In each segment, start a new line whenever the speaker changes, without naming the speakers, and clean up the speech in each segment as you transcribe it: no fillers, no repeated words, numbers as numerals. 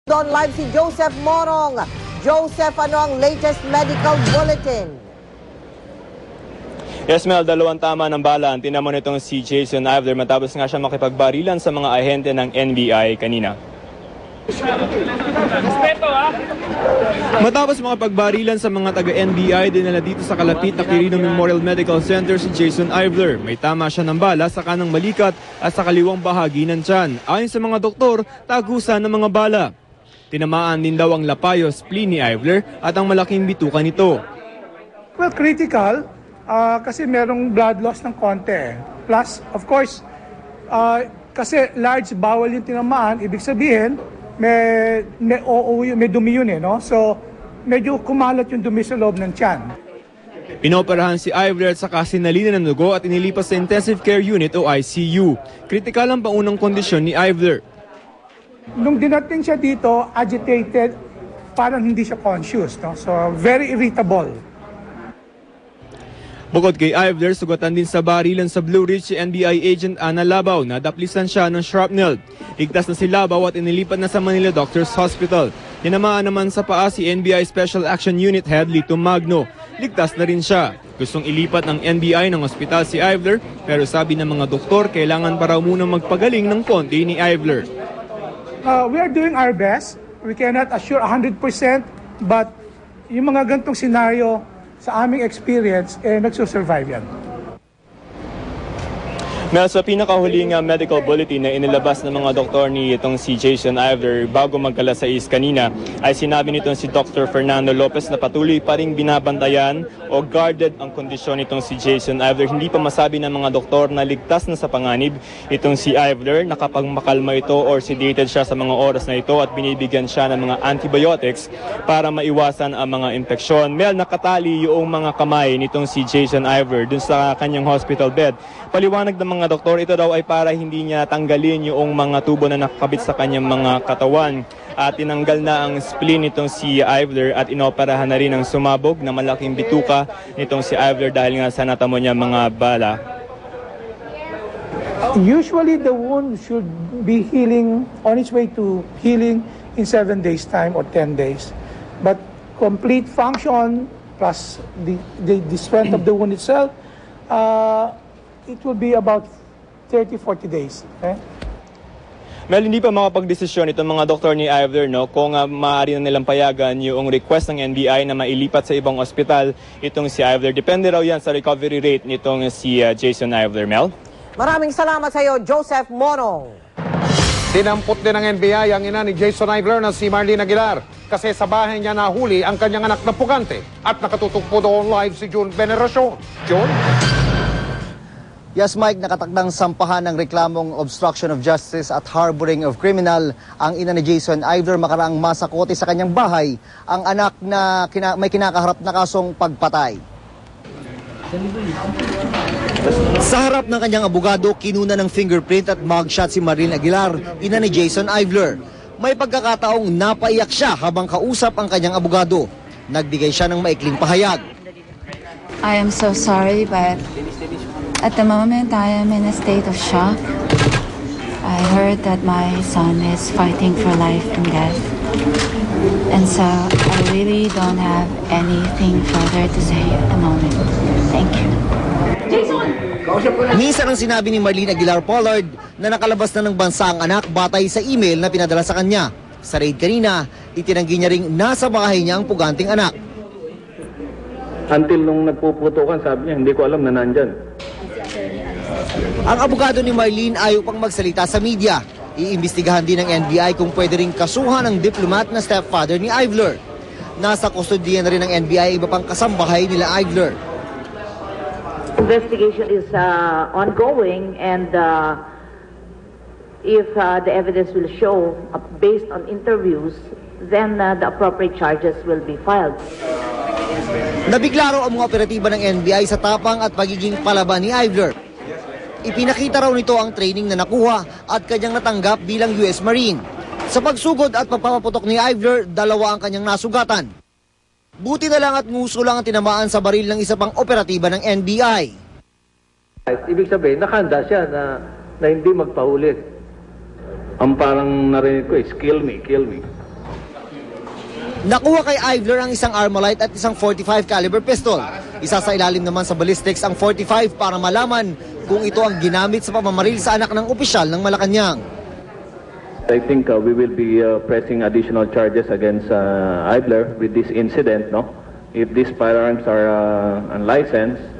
Doon live si Joseph Morong. Joseph, ano ang latest medical bulletin?
Yes, Mel, dalawang tama ng bala ang tinamo nitong si Jason Ivler matapos nga siya makipagbarilan sa mga ahente ng NBI kanina. Matapos makipagbarilan sa mga taga-NBI, dinala dito sa kalapit na Quirino Memorial Medical Center si Jason Ivler. May tama siya ng bala sa kanang balikat at sa kaliwang bahagi ng tiyan. Ayon sa mga doktor, tagusan ng mga bala. Tinamaan din daw ang lapayo, spleen ni Ivler at ang malaking bituka nito.
Well, critical kasi merong blood loss ng konti. Plus, of course, kasi large bowel yung tinamaan, ibig sabihin, may dumi yun no? So, medyo kumalat yung dumi sa loob ng tiyan.
Inoperahan si Ivler at saka sinalinan ng dugo at inilipas sa intensive care unit o ICU. Kritikal ang paunang kondisyon ni Ivler.
Nung dinating siya dito, agitated, parang hindi siya conscious. No? So, very irritable.
Bukod kay Ivler, sugatan din sa barilan sa Blue Ridge si NBI agent Ana Labaw na daplisan siya ng shrapnel. Ligtas na si Labaw at inilipat na sa Manila Doctors Hospital. Tinamaan naman sa paa si NBI Special Action Unit Head Lito Magno. Ligtas na rin siya. Gustong ilipat ng NBI ng ospital si Ivler pero sabi ng mga doktor kailangan pa raw muna magpagaling ng konti ni Ivler.
We are doing our best. We cannot assure 100%, but yung mga gantong senaryo sa aming experience, nagsusurvive yan.
Mel, sa pinakahuling medical bulletin na inilabas ng mga doktor ni itong si Jason Ivler bago mag-alas 6 kanina ay sinabi nitong si Dr. Fernando Lopez na patuloy pa ring binabantayan o guarded ang kondisyon nitong si Jason Ivler. Hindi pa masabi ng mga doktor na ligtas na sa panganib itong si Ivler. Nakapagmakalma ito or sedated siya sa mga oras na ito at binibigyan siya ng mga antibiotics para maiwasan ang mga infeksyon. Mel, nakatali yung mga kamay nitong si Jason Ivler dun sa kanyang hospital bed. Paliwanag ng mga doktor, ito daw ay para hindi niya tanggalin yung mga tubo na nakakabit sa kanyang mga katawan. At tinanggal na ang spleen nitong si Ivler at inoperahan na rin ang sumabog na malaking bituka nitong si Ivler dahil nga sa natamo niya mga bala.
Usually the wound should be healing, on its way to healing in 7 days time or 10 days. But complete function plus the strength of the wound itself, it will be about 30-40 days. Okay?
Mel, hindi pa makapagdesisyon itong mga doktor ni Ivler kung maaari na nilang payagan yung request ng NBI na mailipat sa ibang ospital itong si Ivler. Depende raw yan sa recovery rate nitong si Jason Ivler. Mel?
Maraming salamat sa iyo, Joseph Morong.
Dinampot din ng NBI ang ina ni Jason Ivler na si Marlene Aguilar kasi sa bahay niya nahuli ang kanyang anak na pugante at nakatutok po doon live si June Veneracion. June?
Yes, Mike, nakatakdang sampahan ng reklamong obstruction of justice at harboring of criminal ang ina ni Jason Ivler makaraang masakote sa kanyang bahay ang anak na may kinakaharap na kasong pagpatay. Sa harap ng kanyang abogado, kinuna ng fingerprint at mugshot si Marlene Aguilar, ina ni Jason Ivler. May pagkakataong napaiyak siya habang kausap ang kanyang abogado. Nagbigay siya ng maikling pahayag.
I am so sorry, but at the moment, I am in a state of shock. I heard that my son is fighting for life and death. And so, I really don't have anything further to say at the moment. Thank you.
Minsan ang sinabi ni Marlene Aguilar Pollard na nakalabas na ng bansa ang anak batay sa email na pinadala sa kanya. Sa raid kanina, itinanggi niya ring nasa bahay niya ang puganting anak.
Until nung nagpuputukan, sabi niya, hindi ko alam na nandyan.
Ang abogado ni Marlene ayaw pang magsalita sa media. Iimbestigahan din ng NBI kung pwede ring kasuhan ng diplomat na stepfather ni Ivler. Nasa kustodiyan na rin ng NBI iba pang kasambahay nila Ivler.
Investigation is ongoing and if the evidence will show based on interviews, then the appropriate charges will be filed.
Nabigla raw ang mga operatiba ng NBI sa tapang at pagiging palaban ni Ivler. Ipinakita raw nito ang training na nakuha at kanyang natanggap bilang US Marine. Sa pagsugod at pagpapaputok ni Ivler, 2 ang kanyang nasugatan. Buti na lang at nguso lang ang tinamaan sa baril ng isa pang operatiba ng NBI.
Ibig sabihin, nakahanda siya na hindi magpahuli. Ang parang narinig ko is kill me, kill me.
Nakuha kay Ivler ang isang Armalite at isang .45 caliber pistol. Isa sa ilalim naman sa ballistics ang .45 para malaman kung ito ang ginamit sa pamamaril sa anak ng opisyal ng Malacanang.
I think we will be pressing additional charges against Ivler with this incident, no? If these firearms are unlicensed.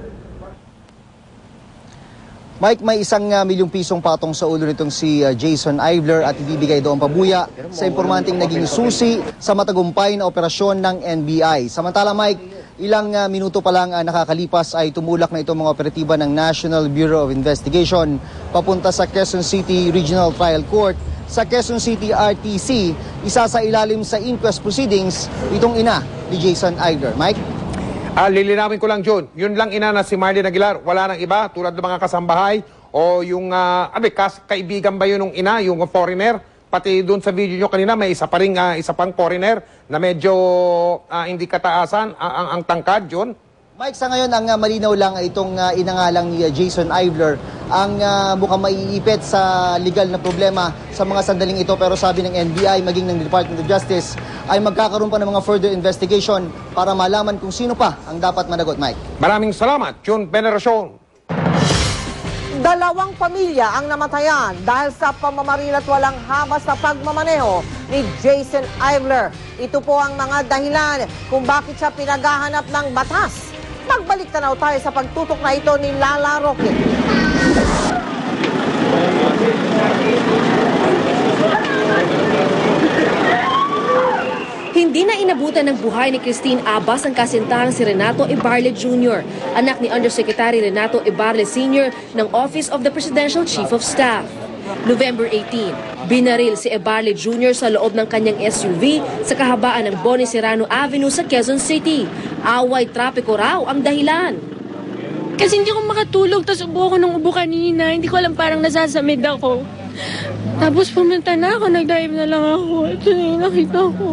Mike, may ₱1 milyong patong sa ulo nitong si Jason Ivler at ibibigay doon pabuya sa impormanting naging susi sa matagumpay na operasyon ng NBI. Samantala, Mike, ilang minuto pa lang nakakalipas ay tumulak na itong mga operatiba ng National Bureau of Investigation papunta sa Quezon City Regional Trial Court sa Quezon City RTC, isa sa ilalim sa inquest proceedings itong ina ni Jason Ivler. Mike?
Lilinawin ko lang, Jun. Yun lang ina na si Marlene Aguilar. Wala nang iba tulad ng mga kasambahay o yung kaibigan ba yun ng ina, yung foreigner? Pati doon sa video nyo kanina may isa pang foreigner na medyo hindi kataasan ang tangkad, Jun.
Mike, sa ngayon, ang malinaw lang itong inangalang ni Jason Ivler ang mukhang maiipit sa legal na problema sa mga sandaling ito. Pero sabi ng NBI, maging ng Department of Justice, ay magkakaroon pa ng mga further investigation para malaman kung sino pa ang dapat managot, Mike.
Maraming salamat, Jun Veneracion.
2 pamilya ang namatayan dahil sa pamamaril at walang habas sa pagmamaneho ni Jason Ivler. Ito po ang mga dahilan kung bakit siya pinaghahanap ng batas. Magbalik tanaw tayo sa pagtutok na ito ni Lala Roque.
Hindi na inabutan ng buhay ni Christine Abbas ang kasintahang si Renato Ibarle Jr., anak ni Undersecretary Renato Ibarle Sr. ng Office of the Presidential Chief of Staff. November 18, binaril si Ibarle Jr. sa loob ng kanyang SUV sa kahabaan ng Boni Serrano Avenue sa Quezon City. Away trapiko raw ang dahilan.
Kasi hindi ako makatulog, tapos ubo ako ng ubo kanina. Hindi ko alam, parang nasasamid ako. Tapos pumunta na ako, nag-dive na lang ako. Ito na yung nakita ko.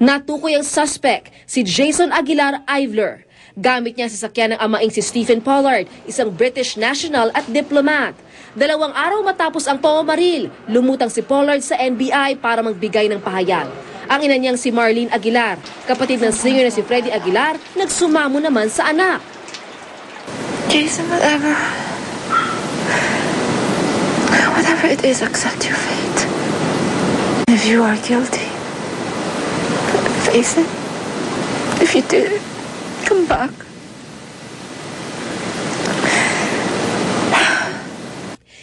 Natukoy ang suspect, si Jason Aguilar Ivler. Gamit niya sa sasakyan ng amaing si Stephen Pollard, isang British national at diplomat. 2 araw matapos ang pamamaril, lumutang si Pollard sa NBI para magbigay ng pahayag. Ang ina niyang si Marlene Aguilar, kapatid ng singer na si Freddie Aguilar, nagsumamo naman sa anak.
Jason, whatever it is, accept your fate. If you are guilty, face it. If you did it, come back.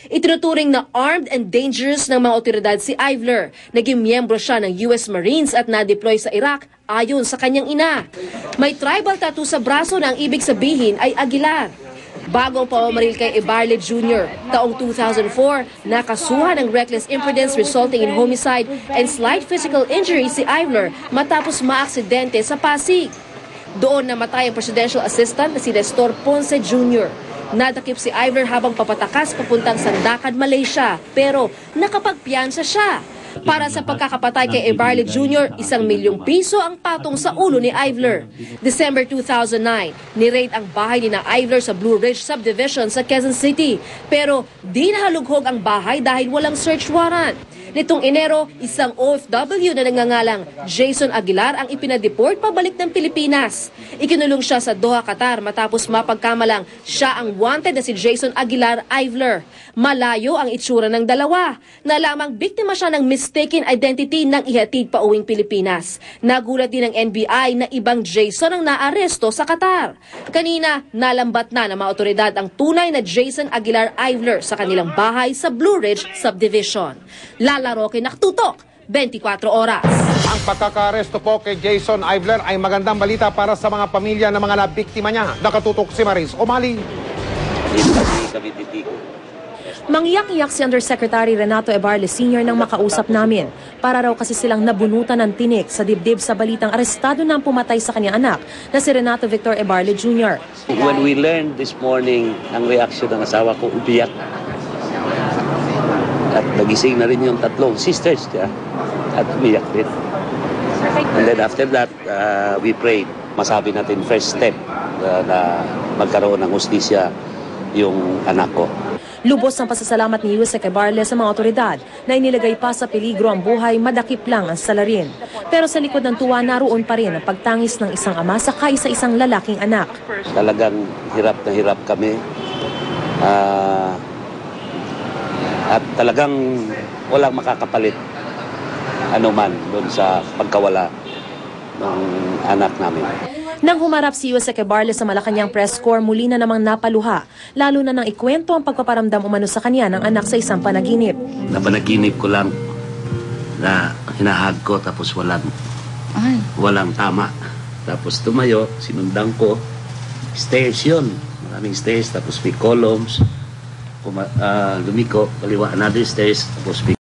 Itinuturing na armed and dangerous ng mga otoridad si Ivler. Naging miyembro siya ng US Marines at na-deploy sa Iraq ayon sa kanyang ina. May tribal tattoo sa braso na ang ibig sabihin ay Aguilar. Bago ang pamamaril kay Ibarle Jr., taong 2004, nakasuhan ng reckless imprudence resulting in homicide and slight physical injury si Ivler matapos maaksidente sa Pasig. Doon namatay ang presidential assistant na si Nestor Ponce Jr. Nadakip si Ivler habang papatakas papuntang Sandakan, Malaysia, pero nakapagpiyansa siya. Para sa pagkakapatay kay Ibarle Jr., ₱1 milyong ang patong sa ulo ni Ivler. December 2009, niraid ang bahay ni na Ivler sa Blue Ridge Subdivision sa Quezon City. Pero di nahalughog ang bahay dahil walang search warrant. Nitong Enero, isang OFW na nangangalang Jason Aguilar ang ipinadeport pabalik ng Pilipinas. Ikinulong siya sa Doha, Qatar matapos mapagkamalang siya ang wanted na si Jason Aguilar Ivler. Malayo ang itsura ng dalawa. Nalamang biktima siya ng mistaken identity nang ihatid pa uwing Pilipinas. Nagulat din ng NBI na ibang Jason ang naaresto sa Qatar. Kanina, nalambat na ng mga otoridad ang tunay na Jason Aguilar Ivler sa kanilang bahay sa Blue Ridge Subdivision. Lala Roque, nakatutok, 24 oras.
Ang pagkakaresto po kay Jason Ivler ay magandang balita para sa mga pamilya ng mga nabiktima niya. Nakatutok si Maris Omali.
Mangyak-iyak si Undersecretary Renato Ibarle Sr. nang makausap namin. Para raw kasi silang nabunutan ng tinik sa dibdib sa balitang arestado na ang pumatay sa kanyang anak na si Renato Victor Ibarle Jr.
When we learned this morning ang reaksyon ng asawa ko, ubiyak. At nagising na rin yung 3 sisters niya at umiyak din. And then after that, we prayed. Masabi natin first step na magkaroon ng hustisya yung anak ko.
Lubos ang pasasalamat ni Yusek Ebarle sa mga otoridad na inilagay pa sa peligro ang buhay, madakip lang ang salarin. Pero sa likod ng tuwa, naroon pa rin ang pagtangis ng isang ama sa kaisa-isang lalaking anak.
Talagang hirap na hirap kami. At talagang walang makakapalit anuman doon sa pagkawala ng anak namin.
Nang humarap si Yusek Ebarle sa Malacanang press corps, muli na namang napaluha, lalo na nang ikwento ang pagpaparamdam umano sa kanya ng anak sa isang panaginip.
Napanaginip ko lang na hinahag ko tapos walang tama. Tapos tumayo, sinundan ko, stairs yun. Maraming stairs, tapos may columns. Lumiko, kaliwa, another stairs, tapos may